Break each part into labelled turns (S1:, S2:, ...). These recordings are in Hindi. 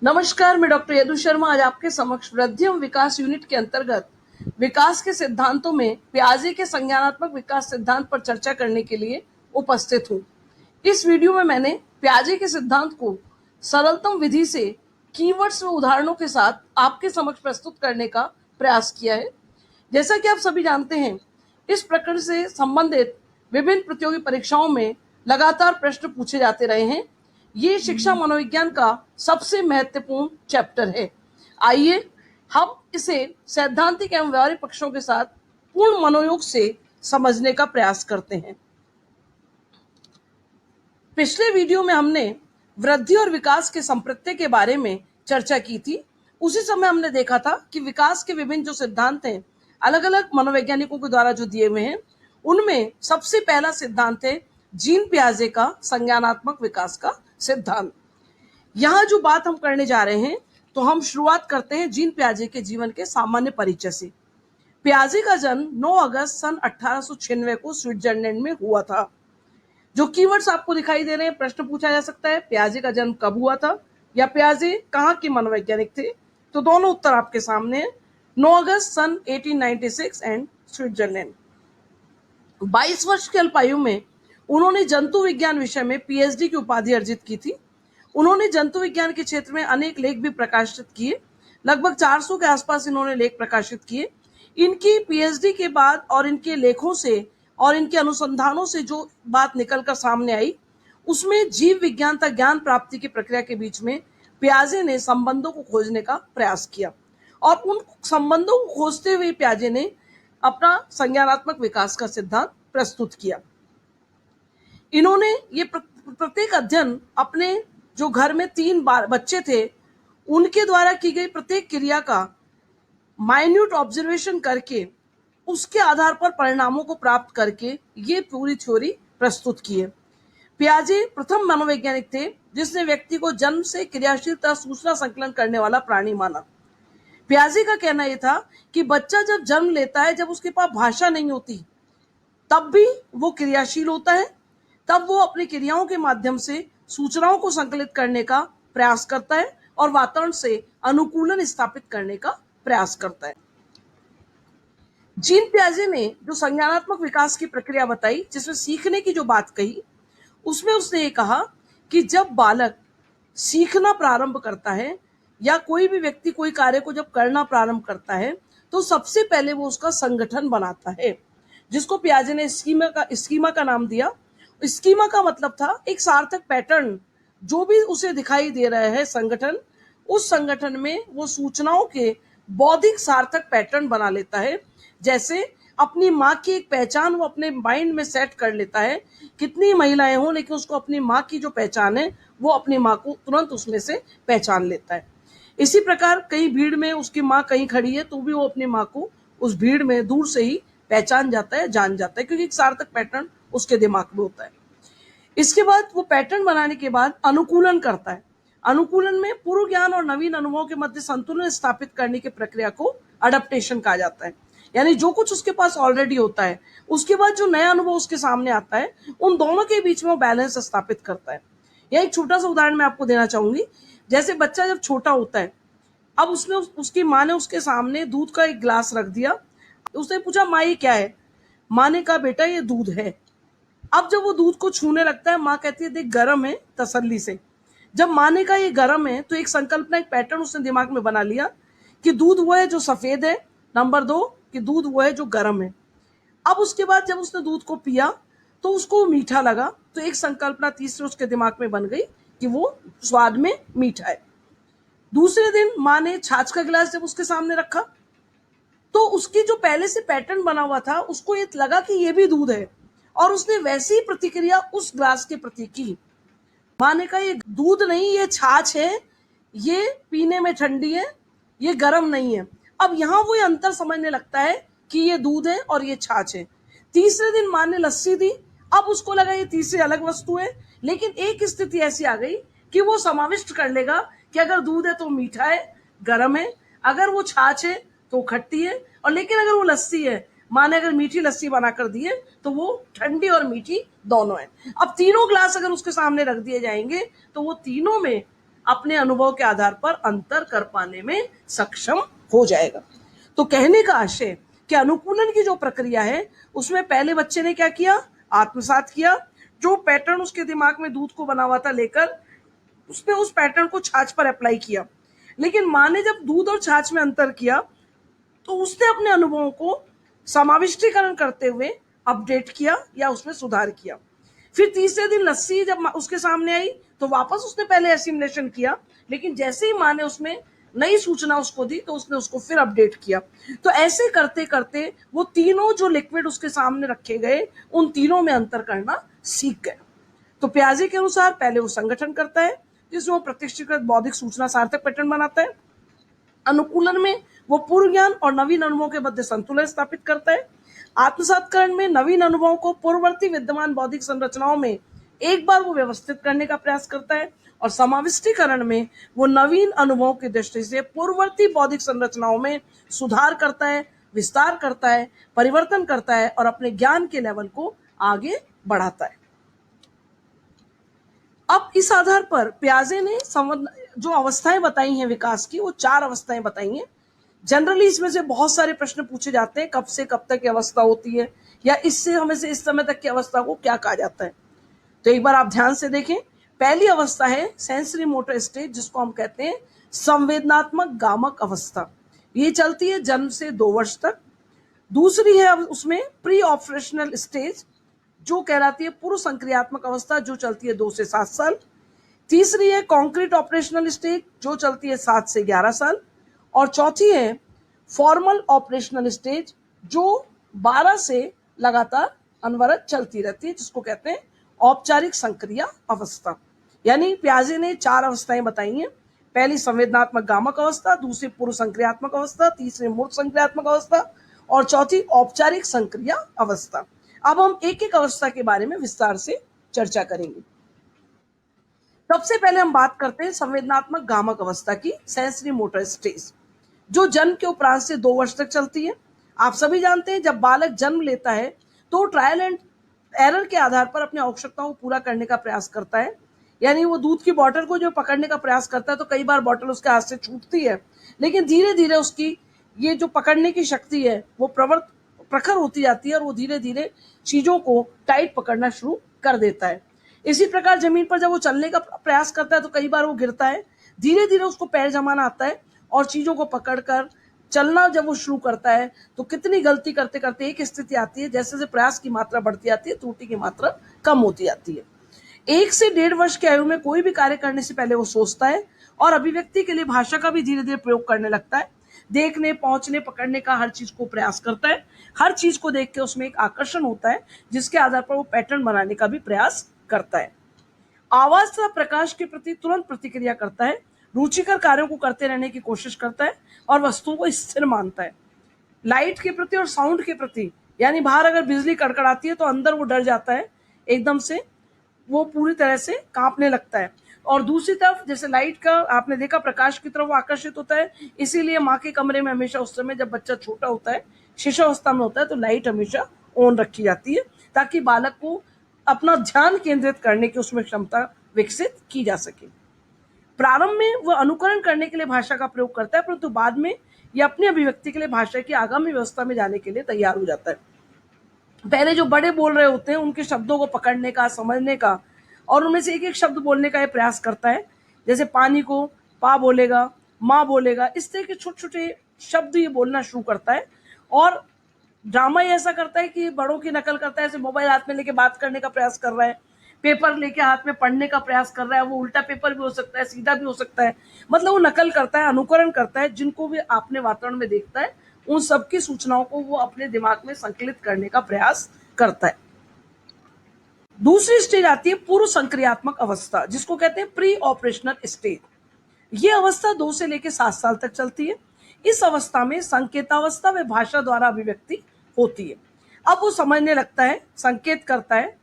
S1: नमस्कार, मैं डॉक्टर यदु शर्मा आज आपके समक्ष वृद्धि एवं विकास यूनिट के अंतर्गत विकास के सिद्धांतों में पियाजे के संज्ञानात्मक विकास सिद्धांत पर चर्चा करने के लिए उपस्थित हूँ। इस वीडियो में मैंने पियाजे के सिद्धांत को सरलतम विधि से कीवर्ड्स व उदाहरणों के साथ आपके समक्ष प्रस्तुत करने का प्रयास किया है। जैसा कि आप सभी जानते हैं, इस प्रकरण से संबंधित विभिन्न प्रतियोगी परीक्षाओं में लगातार प्रश्न पूछे जाते रहे हैं। ये शिक्षा मनोविज्ञान का सबसे महत्वपूर्ण चैप्टर है। आइए हम इसे सैद्धांतिक एवं व्यवहारिक पक्षों के साथ पूर्ण मनोयोग से समझने का प्रयास करते हैं। पिछले वीडियो में हमने वृद्धि और विकास के संप्रत्यय के बारे में चर्चा की थी। उसी समय हमने देखा था कि विकास के विभिन्न जो सिद्धांत हैं, अलग अलग मनोवैज्ञानिकों के द्वारा जो दिए हुए हैं, उनमें सबसे पहला सिद्धांत है जीन पियाजे का संज्ञानात्मक विकास का सिद्धांत। यहाँ जो बात हम करने जा रहे हैं, तो हम शुरुआत करते हैं जीन पियाजे के जीवन के सामान्य परिचय से। पियाजे का जन्म 9 अगस्त सन 1896 को स्विट्जरलैंड में हुआ था। जो कीवर्ड्स आपको दिखाई दे रहे हैं, प्रश्न पूछा जा सकता है पियाजे का जन्म कब हुआ था या पियाजे कहाँ के मनोवैज्ञानिक थे, तो दोनों उत्तर आपके सामने हैं। 9 अगस्त सन 1896 एंड स्विट्जरलैंड। 22 वर्ष की अल्पायु में उन्होंने जंतु विज्ञान विषय में पीएचडी की उपाधि अर्जित की थी। उन्होंने जंतु विज्ञान के क्षेत्र में अनेक लेख भी प्रकाशित किए। लगभग 400 के आसपास इन्होंने लेख प्रकाशित किए। इनकी पीएचडी के बाद और इनके लेखों से और इनके अनुसंधानों से जो बात निकलकर सामने आई, उसमें जीव विज्ञान तक ज्ञान प्राप्ति की प्रक्रिया के बीच में पियाजे ने संबंधों को खोजने का प्रयास किया और उन संबंधों को खोजते हुए पियाजे ने अपना संज्ञानात्मक विकास का सिद्धांत प्रस्तुत किया। इन्होंने ये प्रत्येक अध्ययन अपने जो घर में 3 बच्चे थे उनके द्वारा की गई प्रत्येक क्रिया का माइन्यूट ऑब्जर्वेशन करके उसके आधार पर परिणामों को प्राप्त करके ये पूरी थ्योरी प्रस्तुत की है। पियाजे प्रथम मनोवैज्ञानिक थे जिसने व्यक्ति को जन्म से क्रियाशीलता सूचना संकलन करने वाला प्राणी माना। पियाजे का कहना यह था कि बच्चा जब जन्म लेता है, जब उसके पास भाषा नहीं होती, तब भी वो क्रियाशील होता है, तब वो अपनी क्रियाओं के माध्यम से सूचनाओं को संकलित करने का प्रयास करता है और वातावरण से अनुकूलन स्थापित करने का प्रयास करता है। जीन पियाजे ने जो संज्ञानात्मक विकास की प्रक्रिया बताई, जिसमें सीखने की जो बात कही, उसमें उसने ये कहा कि जब बालक सीखना प्रारंभ करता है या कोई भी व्यक्ति कोई कार्य को जब करना प्रारंभ करता है, तो सबसे पहले वो उसका संगठन बनाता है, जिसको पियाजे ने स्कीमा का नाम दिया। स्कीमा का मतलब था एक सार्थक पैटर्न, जो भी उसे दिखाई दे रहा है संगठन, उस संगठन में वो सूचनाओं के बौद्धिक सार्थक पैटर्न बना लेता है। जैसे अपनी माँ की एक पहचान वो अपने माइंड में सेट कर लेता है। कितनी महिलाएं हों, लेकिन उसको अपनी माँ की जो पहचान है वो अपनी माँ को तुरंत उसमें से पहचान लेता है। इसी प्रकार कहीं भीड़ में उसकी माँ कहीं खड़ी है तो भी वो अपनी माँ को उस भीड़ में दूर से ही पहचान जाता है, जान जाता है, क्योंकि एक सार्थक पैटर्न उसके दिमाग में होता है। इसके बाद वो पैटर्न बनाने के बाद अनुकूलन करता है। अनुकूलन में पूर्व ज्ञान और नवीन अनुभवों के मध्य संतुलन स्थापित करने की प्रक्रिया को अडप्टेशन कहा जाता है। यानी जो कुछ उसके पास ऑलरेडी होता है, उसके बाद जो नया अनुभव उसके सामने आता है, उन दोनों के बीच में वो बैलेंस स्थापित करता है। यह एक छोटा सा उदाहरण मैं आपको देना चाहूंगी। जैसे बच्चा जब छोटा होता है, अब उसने उसकी माँ ने उसके सामने दूध का एक गिलास रख दिया। उसने पूछा, माँ ये क्या है? माँ ने कहा, बेटा ये दूध है। अब जब वो दूध को छूने लगता है, माँ कहती है, देख गरम है, तसल्ली से। जब माँ ने कहा ये गरम है, तो एक संकल्पना, एक पैटर्न उसने दिमाग में बना लिया कि दूध वो है जो सफेद है। नंबर 2 कि दूध वो है जो गरम है। अब उसके बाद जब उसने दूध को पिया तो उसको मीठा लगा, तो एक संकल्पना तीसरी उसके दिमाग में बन गई कि वो स्वाद में मीठा है। दूसरे दिन माँ ने छाछ का गिलास जब उसके सामने रखा, तो उसकी जो पहले से पैटर्न बना हुआ था, उसको ये लगा कि ये भी दूध है, और उसने वैसी ही प्रतिक्रिया उस ग्लास के प्रति की। माँ ने कहा, ये दूध नहीं, ये छाछ है, ये पीने में ठंडी है, ये गर्म नहीं है। अब यहाँ वो ये अंतर समझने लगता है कि ये दूध है और ये छाछ है। तीसरे दिन माँ ने लस्सी दी, अब उसको लगा ये तीसरी अलग वस्तु है, लेकिन एक स्थिति ऐसी आ गई कि वो समाविष्ट कर लेगा कि अगर दूध है तो मीठा है, गर्म है, अगर वो छाछ है तो खट्टी है, और लेकिन अगर वो लस्सी है, माँ ने अगर मीठी लस्सी बनाकर दी है, तो वो ठंडी और मीठी दोनों है। अब तीनों ग्लास अगर उसके सामने रख दिए जाएंगे, तो वो तीनों में अपने अनुभव के आधार पर अंतर कर पाने में सक्षम हो जाएगा। तो कहने का आशय कि अनुकूलन की जो प्रक्रिया है उसमें पहले बच्चे ने क्या किया, आत्मसात किया, जो पैटर्न उसके दिमाग में दूध को बना हुआ था लेकर उसने उस पैटर्न को छाछ पर अप्लाई किया। लेकिन माँ ने जब दूध और छाछ में अंतर किया तो उसने अपने अनुभवों को समाविष्टीकरण करते हुए अपडेट किया या उसमें सुधार किया। फिर तीसरे दिन लस्सी जब उसके सामने आई तो वापस उसने पहले एसिमिलेशन किया, लेकिन जैसे ही माँ ने उसमें नई सूचना उसको दी तो उसने उसको फिर अपडेट किया। तो ऐसे करते करते वो तीनों जो लिक्विड उसके सामने रखे गए उन तीनों में अंतर करना सीख गए। तो पियाजे के अनुसार पहले वो संगठन करता है जिसमें वो प्रतिष्ठित बौद्धिक सूचना सार्थक पैटर्न बनाता है। अनुकूलन में वो पूर्व ज्ञान और नवीन अनुभवों के मध्य संतुलन स्थापित करता है। आत्मसातकरण में नवीन अनुभवों को पूर्ववर्ती विद्यमान बौद्धिक संरचनाओं में एक बार वो व्यवस्थित करने का प्रयास करता है। और समाविष्टीकरण में वो नवीन अनुभवों की दृष्टि से पूर्ववर्ती बौद्धिक संरचनाओं में सुधार करता है, विस्तार करता है, परिवर्तन करता है और अपने ज्ञान के लेवल को आगे बढ़ाता है। अब इस आधार पर पियाजे ने जो अवस्थाएं बताई हैं विकास की, वो 4 अवस्थाएं बताई हैं। जनरली इसमें से बहुत सारे प्रश्न पूछे जाते हैं, कब से कब तक की अवस्था होती है या इससे हमें से इस समय तक की अवस्था को क्या कहा जाता है। तो एक बार आप ध्यान से देखें। पहली अवस्था है सेंसरी मोटर स्टेज, जिसको हम कहते हैं संवेदनात्मक गामक अवस्था। ये चलती है जन्म से 2 वर्ष तक। दूसरी है उसमें प्री ऑपरेशनल स्टेज, जो कहलाती है पूर्व संक्रियात्मक अवस्था, जो चलती है 2 से 7 साल। तीसरी है कॉन्क्रीट ऑपरेशनल स्टेज, जो चलती है 7 से 11 साल। और चौथी है फॉर्मल ऑपरेशनल स्टेज, जो 12 से लगातार अनवरत चलती रहती है, जिसको कहते हैं औपचारिक संक्रिया अवस्था। यानी पियाजे ने 4 अवस्थाएं बताई हैं। पहली संवेदनात्मक गामक अवस्था, दूसरी पूर्व संक्रियात्मक अवस्था, तीसरी मूर्त संक्रियात्मक अवस्था और चौथी औपचारिक संक्रिया अवस्था। अब हम एक एक अवस्था के बारे में विस्तार से चर्चा करेंगे। सबसे पहले हम बात करते हैं संवेदनात्मक गामक अवस्था की, सेंसरी मोटर स्टेज, जो जन्म के उपरांत से 2 वर्ष तक चलती है। आप सभी जानते हैं जब बालक जन्म लेता है तो ट्रायल एंड एरर के आधार पर अपनी आवश्यकताओं को पूरा करने का प्रयास करता है। यानी वो दूध की बॉटल को जो पकड़ने का प्रयास करता है तो कई बार बॉटल उसके हाथ से छूटती है, लेकिन धीरे धीरे उसकी ये जो पकड़ने की शक्ति है वो प्रखर होती जाती है और वो धीरे धीरे चीजों को टाइट पकड़ना शुरू कर देता है। इसी प्रकार जमीन पर जब वो चलने का प्रयास करता है तो कई बार वो गिरता है, धीरे धीरे उसको पैर जमाना आता है और चीजों को पकड़कर चलना जब वो शुरू करता है तो कितनी गलती करते करते एक स्थिति आती है, जैसे जैसे प्रयास की मात्रा बढ़ती आती है त्रुटि की मात्रा कम होती जाती है। 1 से 1.5 वर्ष की आयु में कोई भी कार्य करने से पहले वो सोचता है और अभिव्यक्ति के लिए भाषा का भी धीरे धीरे प्रयोग करने लगता है। देखने, पहुंचने, पकड़ने का हर चीज को प्रयास करता है। हर चीज को देख के उसमें एक आकर्षण होता है, जिसके आधार पर वो पैटर्न बनाने का भी प्रयास करता है। आवाज तथा प्रकाश के प्रति तुरंत प्रतिक्रिया करता है, रुचिकर कार्यों को करते रहने की कोशिश करता है और वस्तुओं को स्थिर मानता है। लाइट के प्रति और साउंड के प्रति, यानी बाहर अगर बिजली कड़कड़ाती है तो अंदर वो डर जाता है, एकदम से वो पूरी तरह से कांपने लगता है। और दूसरी तरफ जैसे लाइट का आपने देखा, प्रकाश की तरफ वो आकर्षित होता है। इसीलिए माँ के कमरे में हमेशा उस समय जब बच्चा छोटा होता है, शिशुअवस्था में होता है, तो लाइट हमेशा ऑन रखी जाती है ताकि बालक को अपना ध्यान केंद्रित करने की उसमें क्षमता विकसित की जा सके। प्रारंभ में वह अनुकरण करने के लिए भाषा का प्रयोग करता है, परंतु बाद में यह अपनी अभिव्यक्ति के लिए भाषा की आगामी व्यवस्था में जाने के लिए तैयार हो जाता है। पहले जो बड़े बोल रहे होते हैं उनके शब्दों को पकड़ने का, समझने का और उनमें से एक एक शब्द बोलने का यह प्रयास करता है। जैसे पानी को पा बोलेगा, माँ बोलेगा, इस तरह के छोटे छोटे शब्द ये बोलना शुरू करता है। और ड्रामा ये ऐसा करता है कि बड़ों की नकल करता है, जैसे मोबाइल हाथ में लेके बात करने का प्रयास कर रहा है, पेपर लेके हाथ में पढ़ने का प्रयास कर रहा है। वो उल्टा पेपर भी हो सकता है, सीधा भी हो सकता है, मतलब वो नकल करता है, अनुकरण करता है। जिनको भी आपने वातावरण में देखता है उन सबकी सूचनाओं को वो अपने दिमाग में संकलित करने का प्रयास करता है। दूसरी स्टेज आती है पूर्व संक्रियात्मक अवस्था, जिसको कहते हैं प्री ऑपरेशनल स्टेज। ये अवस्था 2 से लेकर 7 साल तक चलती है। इस अवस्था में संकेतावस्था व भाषा द्वारा अभिव्यक्ति होती है। अब वो समझने लगता है, संकेत करता है,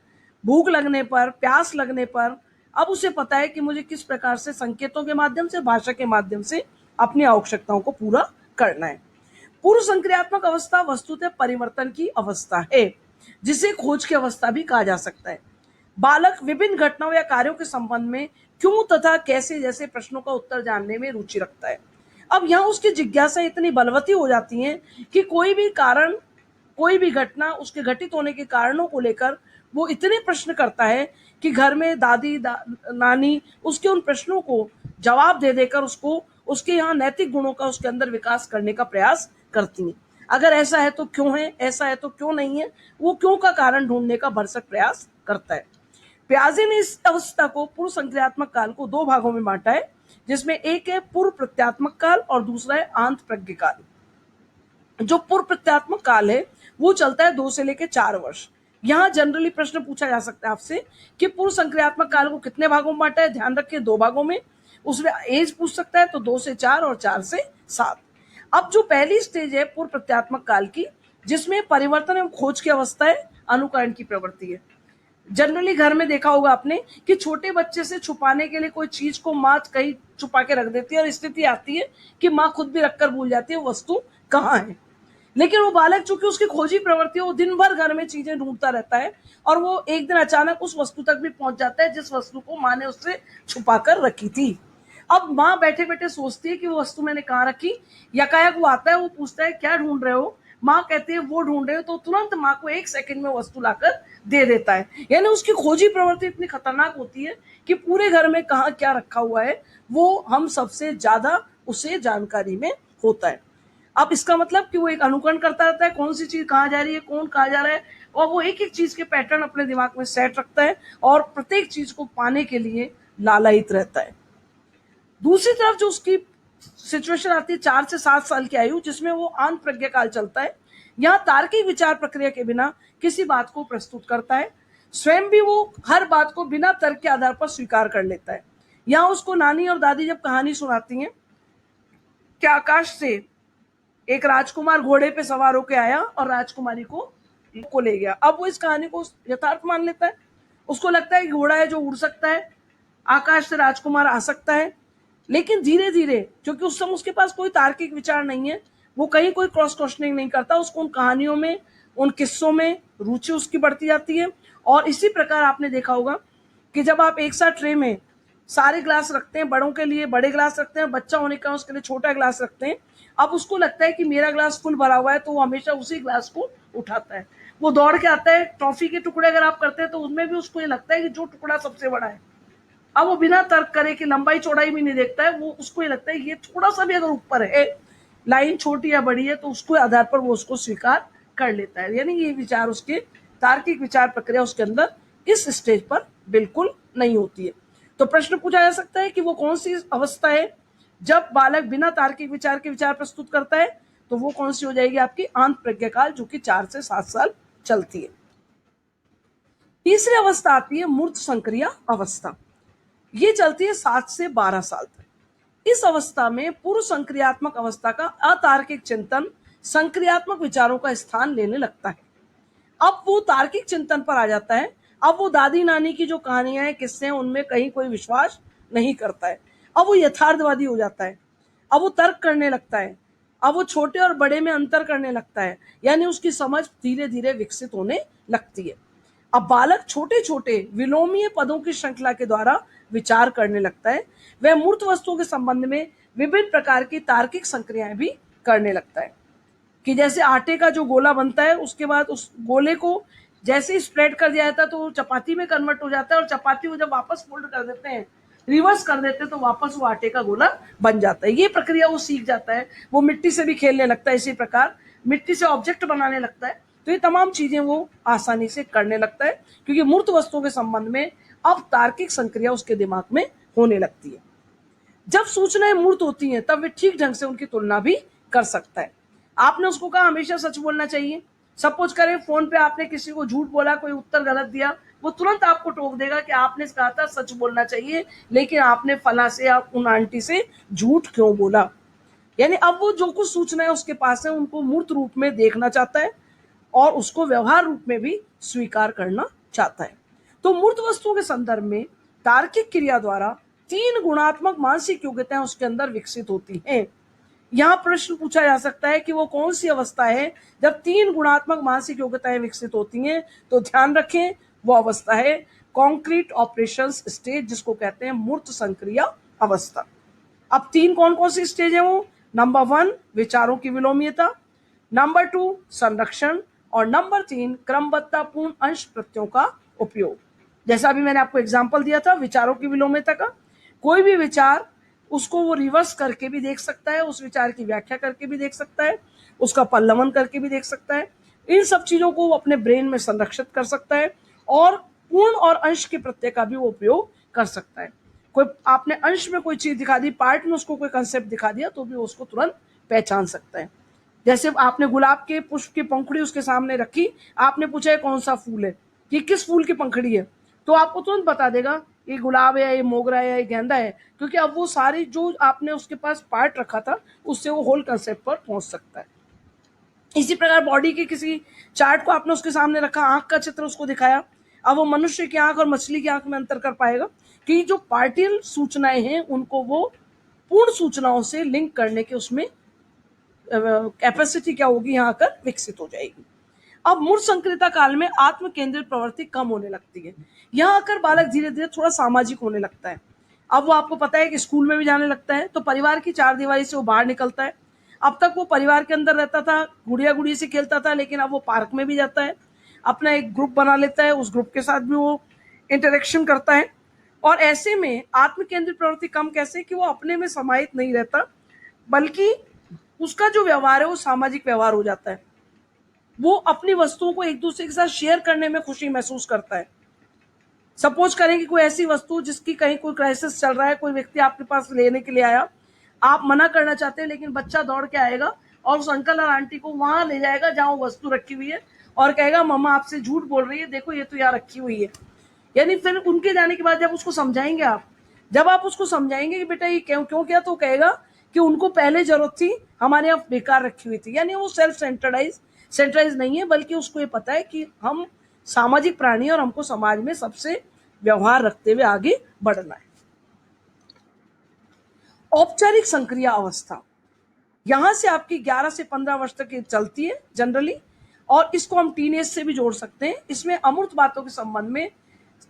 S1: भूख लगने पर, प्यास लगने पर अब उसे पता है कि मुझे किस प्रकार से संकेतों के माध्यम से, भाषा के माध्यम से अपनी आवश्यकताओं को पूरा करना है। पूर्व संक्रियात्मक अवस्था वस्तुतः परिवर्तन की अवस्था है, जिसे खोज की अवस्था भी कहा जा सकता है। बालक विभिन्न घटनाओं या कार्यों के संबंध में क्यों तथा कैसे जैसे प्रश्नों का उत्तर जानने में रुचि रखता है। अब यहाँ उसकी जिज्ञासा इतनी बलवती हो जाती है कि कोई भी कारण, कोई भी घटना, उसके घटित होने के कारणों को लेकर वो इतने प्रश्न करता है कि घर में दादी नानी उसके उन प्रश्नों को जवाब दे देकर उसको उसके यहाँ नैतिक गुणों का उसके अंदर विकास करने का प्रयास करती हैं। अगर ऐसा है तो क्यों है, ऐसा है तो क्यों नहीं है, वो क्यों का कारण ढूंढने का भरसक प्रयास करता है। प्याजे ने इस अवस्था को पूर्व संक्रियात्मक काल को दो भागों में बांटा है, जिसमें एक है पूर्व प्रत्यात्मक काल और दूसरा है आंत प्रज्ञ काल। जो पूर्व प्रत्यात्मक काल है वो चलता है 2 से लेकर 4 वर्ष। यहाँ जनरली प्रश्न पूछा जा सकता है आपसे कि पूर्व संक्रियात्मक काल को कितने भागों में बांटा है। ध्यान रखिए 2 भागों में। उसमें एज पूछ सकता है तो 2 से 4 और 4 से 7। अब जो पहली स्टेज है पूर्व प्रत्यात्मक काल की, जिसमें परिवर्तन एवं खोज की अवस्था है, अनुकरण की प्रवृत्ति है। जनरली घर में देखा होगा आपने कि छोटे बच्चे से छुपाने के लिए कोई चीज को माँ कहीं छुपा के रख देती है और स्थिति आती है कि माँ खुद भी रखकर भूल जाती है वो वस्तु कहाँ है। लेकिन वो बालक चूंकि उसकी खोजी प्रवृत्ति है, वो दिन भर घर में चीजें ढूंढता रहता है और वो एक दिन अचानक उस वस्तु तक भी पहुंच जाता है जिस वस्तु को माँ ने उससे छुपा कर रखी थी। अब माँ बैठे बैठे सोचती है कि वो वस्तु मैंने कहाँ रखी। यकायक वो आता है, वो पूछता है क्या ढूंढ रहे हो। माँ कहती है वो ढूंढ रहे हो, तो तुरंत माँ को 1 सेकंड में वस्तु लाकर दे देता है। यानी उसकी खोजी प्रवृत्ति इतनी खतरनाक होती है कि पूरे घर में कहाँ क्या रखा हुआ है वो हम सबसे ज्यादा उसे जानकारी में होता है। अब इसका मतलब कि वो एक अनुकरण करता रहता है, कौन सी चीज कहाँ जा रही है, कौन कहाँ जा रहा है, और वो एक एक चीज के पैटर्न अपने दिमाग में सेट रखता है और प्रत्येक चीज को पाने के लिए लालायित रहता है। दूसरी तरफ जो उसकी सिचुएशन आती है 4 से 7 साल की आयु, जिसमें वो आंत प्रज्ञा काल चलता है। यहाँ तार्किक विचार प्रक्रिया के बिना किसी बात को प्रस्तुत करता है। स्वयं भी वो हर बात को बिना तर्क के आधार पर स्वीकार कर लेता है। यहाँ उसको नानी और दादी जब कहानी सुनाती हैं कि आकाश से एक राजकुमार घोड़े पे सवार होकर आया और राजकुमारी को ले गया। अब वो इस कहानी को यथार्थ मान लेता है। उसको लगता है कि घोड़ा है जो उड़ सकता है, आकाश से राजकुमार आ सकता है। लेकिन धीरे धीरे, क्योंकि उस समय उसके पास कोई तार्किक विचार नहीं है, वो कहीं कोई क्रॉस क्वेश्चनिंग नहीं करता, उसको उन कहानियों में, उन किस्सों में रुचि उसकी बढ़ती जाती है। और इसी प्रकार आपने देखा होगा कि जब आप एक साथ ट्रे में सारे ग्लास रखते हैं, बड़ों के लिए बड़े ग्लास रखते हैं, बच्चा होने का उसके लिए छोटा ग्लास रखते हैं। अब उसको लगता है कि मेरा ग्लास फुल भरा हुआ है, तो वो हमेशा उसी ग्लास को उठाता है। वो दौड़ के आता है। टॉफी के टुकड़े अगर आप करते हैं तो उसमें भी उसको ये लगता है कि जो टुकड़ा सबसे बड़ा है। अब वो बिना तर्क करे कि लंबाई चौड़ाई भी नहीं देखता है, वो उसको ये लगता है ये थोड़ा सा भी अगर ऊपर है, लाइन छोटी या बड़ी है, तो उसको आधार पर वो उसको स्वीकार कर लेता है। यानी ये विचार, उसके तार्किक विचार प्रक्रिया उसके अंदर इस स्टेज पर बिल्कुल नहीं होती है। तो प्रश्न पूछा जा सकता है कि वो कौन सी अवस्था है जब बालक बिना तार्किक विचार के विचार प्रस्तुत करता है। तो वो कौन सी हो जाएगी आपकी आंत प्रज्ञा काल, जो कि 4 से 7 साल चलती है। तीसरी अवस्था आती है मूर्त संक्रिया अवस्था। ये चलती है 7 से 12 साल तक। इस अवस्था में पूर्व संक्रियात्मक अवस्था का अतार्किक चिंतन संक्रियात्मक विचारों का स्थान लेने लगता है। अब वो तार्किक चिंतन पर आ जाता है। अब वो दादी नानी की जो कहानियां हैं, किस्से हैं, उनमें कहीं कोई विश्वास नहीं करता है। अब वो यथार्थवादी हो जाता है। अब वो तर्क करने लगता है। अब वो छोटे और बड़े में अंतर करने लगता है। यानी उसकी समझ धीरे धीरे विकसित होने लगती है। अब बालक छोटे छोटे विलोमीय पदों की श्रृंखला के द्वारा विचार करने लगता है। वह मूर्त वस्तुओं के संबंध में विभिन्न प्रकार की तार्किक संक्रियाएं भी करने लगता है। कि जैसे आटे का जो गोला बनता है, उसके बाद उस गोले को जैसे ही स्प्रेड कर दिया जाता है तो वो चपाती में कन्वर्ट हो जाता है, और चपाती को जब वापस फोल्ड कर देते हैं, रिवर्स कर देते हैं, तो वापस वो आटे का गोला बन जाता है। ये प्रक्रिया वो सीख जाता है। वो मिट्टी से भी खेलने लगता है, इसी प्रकार मिट्टी से ऑब्जेक्ट बनाने लगता है। तो ये तमाम चीजें वो आसानी से करने लगता है, क्योंकि मूर्त वस्तुओं के संबंध में अब तार्किक संक्रिया उसके दिमाग में होने लगती है। जब सूचनाएं मूर्त होती हैं तब वे ठीक ढंग से उनकी तुलना भी कर सकता है। आपने उसको कहा हमेशा सच बोलना चाहिए। सपोज करें फोन पे आपने किसी को झूठ बोला, कोई उत्तर गलत दिया, वो तुरंत आपको टोक देगा कि आपने कहा था सच बोलना चाहिए, लेकिन आपने फला से या उन आंटी से झूठ क्यों बोला। यानी अब वो जो कुछ सूचनाएं उसके पास है उनको मूर्त रूप में देखना चाहता है और उसको व्यवहार रूप में भी स्वीकार करना चाहता है। तो मूर्त वस्तुओं के संदर्भ में तार्किक क्रिया द्वारा 3 गुणात्मक मानसिक योग्यताएं उसके अंदर विकसित होती हैं। यहाँ प्रश्न पूछा जा सकता है कि वो कौन सी अवस्था है जब 3 गुणात्मक मानसिक योग्यताएं विकसित होती हैं। तो ध्यान रखें, वो अवस्था है कॉन्क्रीट ऑपरेशंस स्टेज, जिसको कहते हैं मूर्त संक्रिया अवस्था। अब 3 कौन कौन सी स्टेज है वो? नंबर 1 विचारों की विलोमीयता, नंबर 2 संरक्षण, और नंबर 3 क्रमबद्धतापूर्ण अंश प्रत्ययों का उपयोग। जैसा अभी मैंने आपको एग्जाम्पल दिया था विचारों की विलोम्यता का, कोई भी विचार उसको वो रिवर्स करके भी देख सकता है, उस विचार की व्याख्या करके भी देख सकता है, उसका पल्लवन करके भी देख सकता है, इन सब चीजों को वो अपने ब्रेन में संरक्षित कर सकता है, और पूर्ण और अंश के प्रत्यय का भी वो उपयोग कर सकता है। कोई आपने अंश में कोई चीज दिखा दी, पार्ट में उसको कोई कंसेप्ट दिखा दिया, तो भी उसको तुरंत पहचान सकता है। जैसे आपने गुलाब के पुष्प की पंखुड़ी उसके सामने रखी, आपने पूछा है कौन सा फूल है, कि किस फूल की पंखुड़ी है, तो आपको तुरंत बता देगा ये गुलाब है, ये मोगरा है, ये गेंदा है, क्योंकि अब वो सारी जो आपने उसके पास पार्ट रखा था उससे वो होल कंसेप्ट पर पहुंच सकता है। इसी प्रकार बॉडी के किसी चार्ट को आपने उसके सामने रखा, आंख का चित्र उसको दिखाया, अब वो मनुष्य की आंख और मछली की आंख में अंतर कर पाएगा कि जो पार्टियल सूचनाएं हैं उनको वो पूर्ण सूचनाओं से लिंक करने के उसमें कैपेसिटी क्या होगी, यहाँ आकर विकसित हो जाएगी। अब मूर्त संक्रियता काल में आत्म केंद्रित प्रवृत्ति कम होने लगती है। यहाँ आकर बालक धीरे धीरे थोड़ा सामाजिक होने लगता है। अब वो आपको पता है कि स्कूल में भी जाने लगता है, तो परिवार की चार दीवारी से वो बाहर निकलता है। अब तक वो परिवार के अंदर रहता था, गुड़िया गुड़ी से खेलता था, लेकिन अब वो पार्क में भी जाता है, अपना एक ग्रुप बना लेता है, उस ग्रुप के साथ भी वो इंटरेक्शन करता है। और ऐसे में आत्म केंद्रित प्रवृत्ति कम कैसे, कि वो अपने में समाहित नहीं रहता, बल्कि उसका जो व्यवहार है वो सामाजिक व्यवहार हो जाता है। वो अपनी वस्तुओं को एक दूसरे के साथ शेयर करने में खुशी महसूस करता है। सपोज करें कि कोई ऐसी वस्तु जिसकी कहीं कोई क्राइसिस चल रहा है, कोई व्यक्ति आपके पास लेने के लिए आया, आप मना करना चाहते हैं, लेकिन बच्चा दौड़ के आएगा और उस अंकल और आंटी को वहां ले जाएगा जहां वो वस्तु रखी हुई है, और कहेगा मम्मा आपसे झूठ बोल रही है, देखो ये तो यहाँ रखी हुई है। यानी फिर उनके जाने के बाद जब उसको समझाएंगे आप, जब आप उसको समझाएंगे कि बेटा ये क्यों क्यों किया, तो कहेगा कि उनको पहले जरूरत थी, हमारे यहाँ बेकार रखी हुई थी। यानी वो सेल्फ सेंट्रलाइज नहीं है, बल्कि उसको ये पता है कि हम सामाजिक प्राणी और हमको समाज में सबसे व्यवहार रखते हुए आगे बढ़ना है। औपचारिक संक्रिया अवस्था यहां से आपकी 11 से 15 वर्ष तक चलती है जनरली, और इसको हम टीनेज से भी जोड़ सकते हैं। इसमें अमूर्त बातों के संबंध में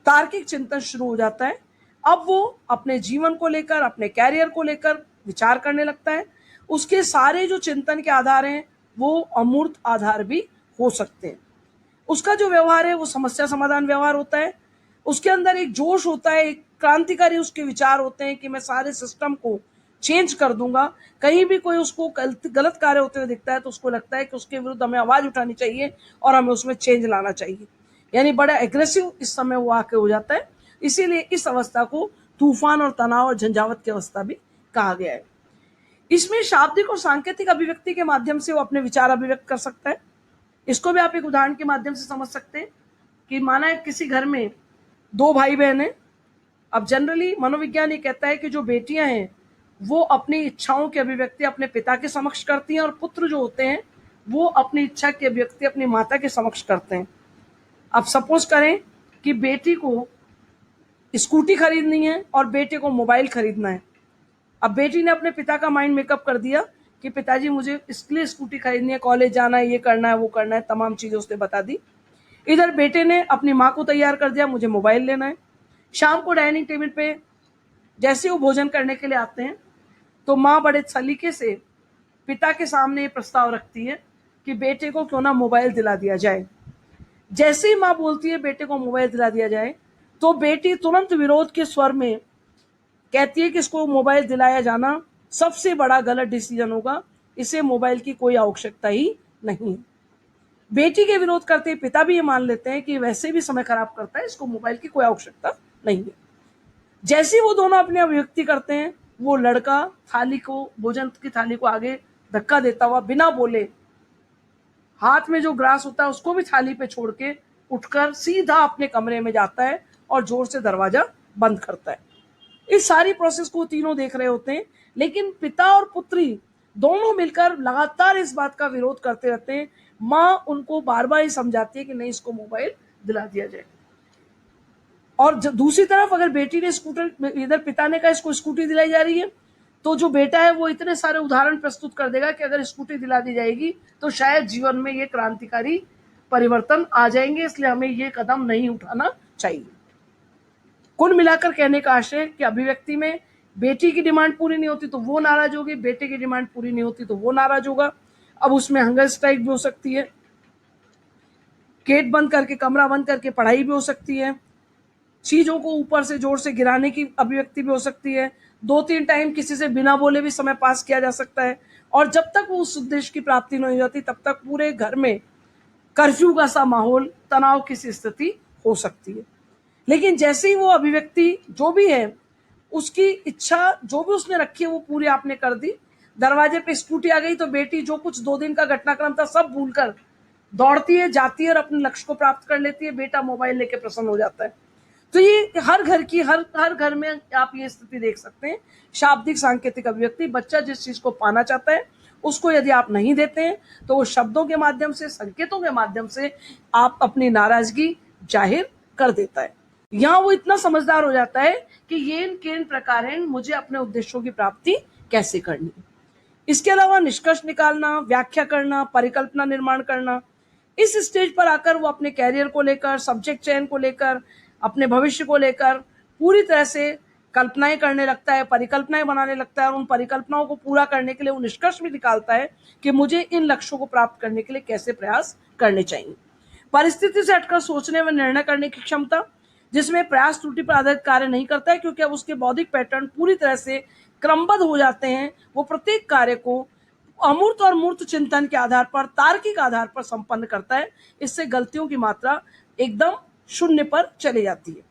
S1: तार्किक चिंतन शुरू हो जाता है। अब वो अपने जीवन को लेकर, अपने कैरियर को लेकर विचार करने लगता है। उसके सारे जो चिंतन के आधार हैं वो अमूर्त आधार भी हो सकते हैं। उसका जो व्यवहार है वो समस्या समाधान व्यवहार होता है। उसके अंदर एक जोश होता है, एक क्रांतिकारी उसके विचार होते हैं कि मैं सारे सिस्टम को चेंज कर दूंगा। कहीं भी कोई उसको गलत कार्य होते हुए दिखता है तो उसको लगता है कि उसके विरुद्ध हमें आवाज उठानी चाहिए और हमें उसमें चेंज लाना चाहिए। यानी बड़ा एग्रेसिव इस समय वो आके हो जाता है। इसीलिए इस अवस्था को तूफान और तनाव और झंझावत की अवस्था भी कहा गया है। इसमें शाब्दिक और सांकेतिक अभिव्यक्ति के माध्यम से वो अपने विचार अभिव्यक्त कर सकता है। इसको भी आप एक उदाहरण के माध्यम से समझ सकते हैं कि माना है किसी घर में दो भाई बहन हैं। अब जनरली मनोविज्ञान ये कहता है कि जो बेटियां हैं वो अपनी इच्छाओं की अभिव्यक्ति अपने पिता के समक्ष करती हैं, और पुत्र जो होते हैं वो अपनी इच्छा की अभिव्यक्ति अपनी माता के समक्ष करते हैं। अब सपोज करें कि बेटी को स्कूटी खरीदनी है और बेटे को मोबाइल खरीदना है। अब बेटी ने अपने पिता का माइंड मेकअप कर दिया कि पिताजी मुझे इसलिए स्कूटी खरीदनी है, कॉलेज जाना है, ये करना है, वो करना है, तमाम चीजें उसने बता दी। इधर बेटे ने अपनी माँ को तैयार कर दिया, मुझे मोबाइल लेना है। शाम को डाइनिंग टेबल पे जैसे वो भोजन करने के लिए आते हैं तो माँ बड़े सलीके से पिता के सामने ये प्रस्ताव रखती है कि बेटे को क्यों ना मोबाइल दिला दिया जाए। जैसे ही माँ बोलती है बेटे को मोबाइल दिला दिया जाए, तो बेटी तुरंत विरोध के स्वर में कहती है कि इसको मोबाइल दिलाया जाना सबसे बड़ा गलत डिसीजन होगा, इसे मोबाइल की कोई आवश्यकता ही नहीं। बेटी के विरोध करते पिता भी ये मान लेते हैं कि वैसे भी समय खराब करता है, इसको मोबाइल की कोई आवश्यकता नहीं है। जैसे वो दोनों अपनी अभिव्यक्ति करते हैं, वो लड़का थाली को, भोजन की थाली को आगे धक्का देता हुआ बिना बोले, हाथ में जो ग्लास होता है उसको भी थाली पे छोड़ के उठकर सीधा अपने कमरे में जाता है और जोर से दरवाजा बंद करता है। इस सारी प्रोसेस को तीनों देख रहे होते हैं, लेकिन पिता और पुत्री दोनों मिलकर लगातार इस बात का विरोध करते रहते हैं। माँ उनको बार बार ही समझाती है कि नहीं, इसको मोबाइल दिला दिया जाए। और दूसरी तरफ अगर बेटी ने स्कूटर, इधर पिता ने कहा इसको स्कूटी दिलाई जा रही है, तो जो बेटा है वो इतने सारे उदाहरण प्रस्तुत कर देगा कि अगर स्कूटी दिला दी जाएगी तो शायद जीवन में ये क्रांतिकारी परिवर्तन आ जाएंगे, इसलिए हमें ये कदम नहीं उठाना चाहिए। कुल मिलाकर कहने का आशय कि अभिव्यक्ति में बेटी की डिमांड पूरी नहीं होती तो वो नाराज होगी, बेटे की डिमांड पूरी नहीं होती तो वो नाराज होगा। अब उसमें हंगर स्ट्राइक भी हो सकती है, गेट बंद करके, कमरा बंद करके पढ़ाई भी हो सकती है, चीजों को ऊपर से जोर से गिराने की अभिव्यक्ति भी हो सकती है, 2-3 टाइम किसी से बिना बोले भी समय पास किया जा सकता है, और जब तक वो उस उद्देश्य की प्राप्ति नहीं हो जाती तब तक पूरे घर में कर्फ्यू का सा माहौल, तनाव की स्थिति हो सकती है। लेकिन जैसे ही वो अभिव्यक्ति जो भी है, उसकी इच्छा जो भी उसने रखी है वो पूरी आपने कर दी, दरवाजे पे स्कूटी आ गई तो बेटी जो कुछ 2 दिन का घटनाक्रम था सब भूलकर दौड़ती है, जाती है और अपने लक्ष्य को प्राप्त कर लेती है, बेटा मोबाइल लेके प्रसन्न हो जाता है। तो ये हर घर की हर घर में आप ये स्थिति देख सकते हैं। शाब्दिक सांकेतिक अभिव्यक्ति, बच्चा जिस चीज को पाना चाहता है उसको यदि आप नहीं देते हैं तो वो शब्दों के माध्यम से, संकेतों के माध्यम से आप अपनी नाराजगी जाहिर कर देता है। यहाँ वो इतना समझदार हो जाता है कि ये केन प्रकार है, मुझे अपने उद्देश्यों की प्राप्ति कैसे करनी है। इसके अलावा निष्कर्ष निकालना, व्याख्या करना, परिकल्पना निर्माण करना, इस स्टेज पर आकर वो अपने कैरियर को लेकर, सब्जेक्ट चयन को लेकर, अपने भविष्य को लेकर पूरी तरह से कल्पनाएं करने लगता है, परिकल्पनाएं बनाने लगता है, और उन परिकल्पनाओं को पूरा करने के लिए वो निष्कर्ष भी निकालता है कि मुझे इन लक्ष्यों को प्राप्त करने के लिए कैसे प्रयास करने चाहिए। परिस्थिति से हटकर सोचने व निर्णय करने की क्षमता, जिसमें प्रयास त्रुटि पर आधारित कार्य नहीं करता है, क्योंकि अब उसके बौद्धिक पैटर्न पूरी तरह से क्रमबद्ध हो जाते हैं। वो प्रत्येक कार्य को अमूर्त और मूर्त चिंतन के आधार पर, तार्किक आधार पर संपन्न करता है। इससे गलतियों की मात्रा एकदम शून्य पर चली जाती है।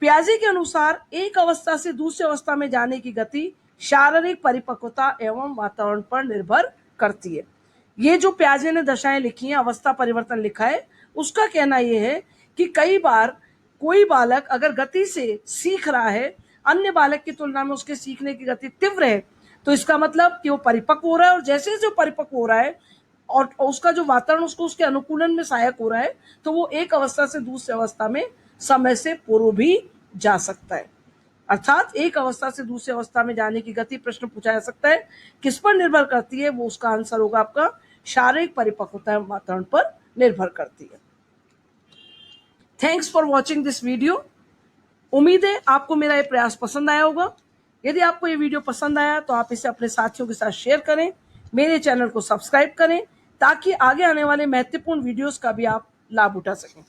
S1: पियाजे के अनुसार एक अवस्था से दूसरी अवस्था में जाने की गति शारीरिक परिपक्वता एवं वातावरण पर निर्भर करती है। ये जो पियाजे ने दशाएं लिखी हैं, अवस्था परिवर्तन लिखा है, उसका कहना यह है कि कई बार कोई बालक अगर गति से सीख रहा है, अन्य बालक की तुलना में उसके सीखने की गति तीव्र है, तो इसका मतलब कि वो परिपक्व हो रहा है, और जैसे जो परिपक्व हो रहा है और उसका जो वातावरण उसको उसके अनुकूलन में सहायक हो रहा है, तो वो एक अवस्था से दूसरी अवस्था में समय से पूर्व भी जा सकता है। अर्थात एक अवस्था से दूसरी अवस्था में जाने की गति, प्रश्न पूछा जा सकता है, किस पर निर्भर करती है? वो उसका आंसर होगा आपका शारीरिक परिपक्वता वातावरण पर निर्भर करती है। Thanks for watching this video. उम्मीद है आपको मेरा ये प्रयास पसंद आया होगा। यदि आपको ये वीडियो पसंद आया तो आप इसे अपने साथियों के साथ शेयर करें, मेरे चैनल को सब्सक्राइब करें, ताकि आगे आने वाले महत्वपूर्ण वीडियोस का भी आप लाभ उठा सकें।